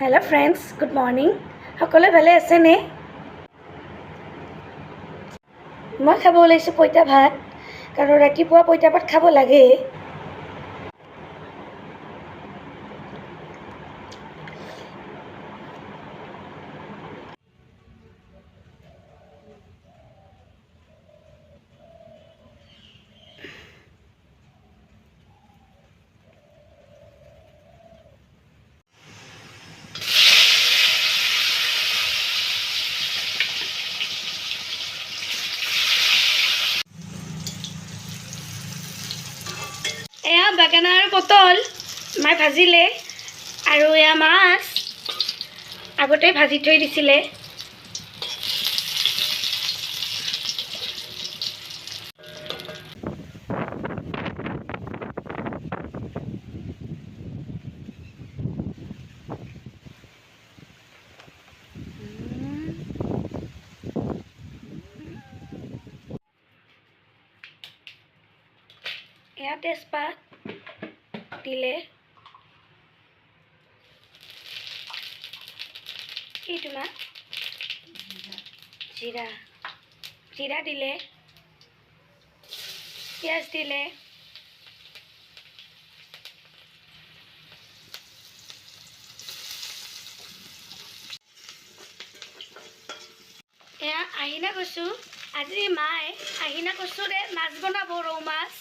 Hello' friends, good morning. সকলোৱে ভালে আছেনে? মই খাব ওলাইছোঁ পঁইতা ভাত, কাৰণ ৰাতিপুৱা পঁইতা ভাত খাব লাগে। এয়া বেঙেনা আৰু পটল মায়ে ভাজিলে, আৰু এয়া মাছ আগতে ভাজি থৈ দিছিলে। এয়া তেজপাত দিলে, কি তোমাৰ জিৰা দিলে, পিঁয়াজ দিলে, এয়া আহিনা কচু। আজি মায়ে আহিনা কচুৰে মাছ বনাব, ৰৌ মাছ।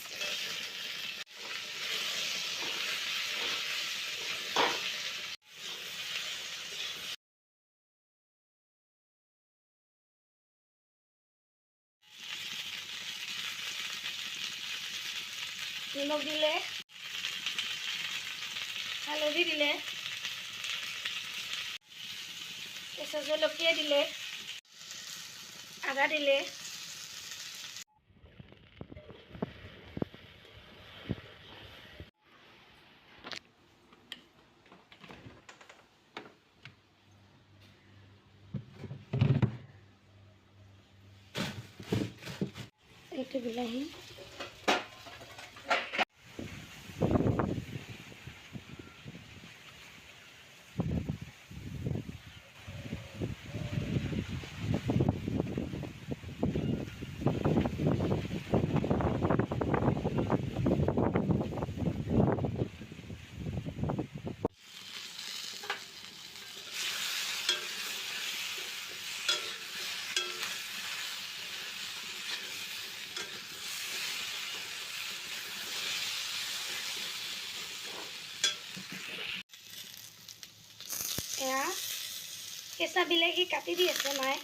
নিমখ দিলে, হালধি দিলে, কেঁচা জলকীয়া দিলে, আদা দিলে, এইটো বিলাহী, এয়া কেঁচা বিলাহী কাটি দি আছে মায়ে।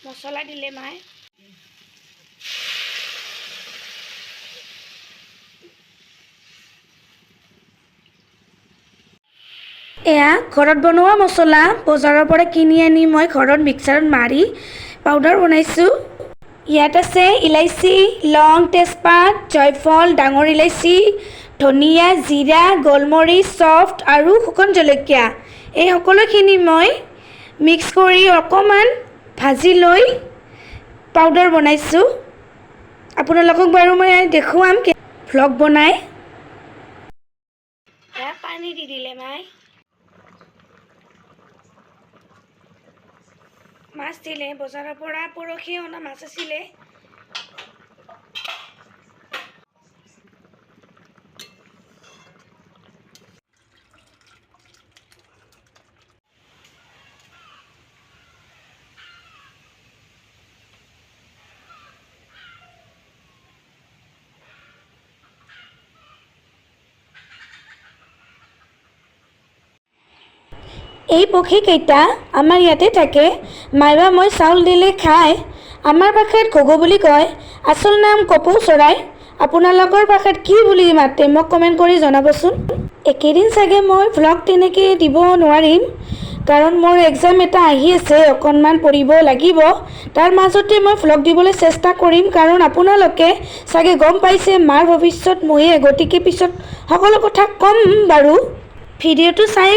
মছলা দিলে মায়ে। এয়া ঘৰত বনোৱা মছলা, বজাৰৰ পৰা কিনি আনি মই ঘৰত মিক্সাৰত মাৰি পাউডাৰ বনাইছোঁ। ইয়াত আছে ইলাইচি, লং, তেজপাত, জয়ফল, ডাঙৰ ইলাইচি, ধনিয়া, জিৰা, গোলমৰিচ, চফ্ট আৰু শুকান জলকীয়া। এই সকলোখিনি মই মিক্স কৰি অকণমান ভাজি লৈ পাউডাৰ বনাইছোঁ। আপোনালোকক বাৰু মই দেখুৱাম ভ্লগ বনাই। পানী দি দিলে মায়ে, মাছ দিলে। বজাৰৰ পৰা পৰহি অনা মাছ আছিলে। এই পক্ষীকেইটা আমাৰ ইয়াতে থাকে। মাইবা মই চাউল দিলে খায়। আমাৰ ভাষাত ঘগু বুলি কয়, আচল নাম কপৌ চৰাই। আপোনালোকৰ ভাষাত কি বুলি মাতে মোক কমেণ্ট কৰি জনাবচোন। একেদিন চাগে মই ভ্লগ তেনেকৈ দিব নোৱাৰিম, কাৰণ মোৰ এক্সাম এটা আহি আছে, অকণমান পঢ়িব লাগিব। তাৰ মাজতে মই ভ্লগ দিবলৈ চেষ্টা কৰিম, কাৰণ আপোনালোকে চাগে গম পাইছে মাৰ ভৱিষ্যত ময়ে, গতিকে পিছত সকলো কথা ক'ম বাৰু। ভিডিঅ'টো চাই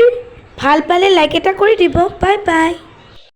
ভাল পালে লাইক এটা কৰি দিব। Bye bye.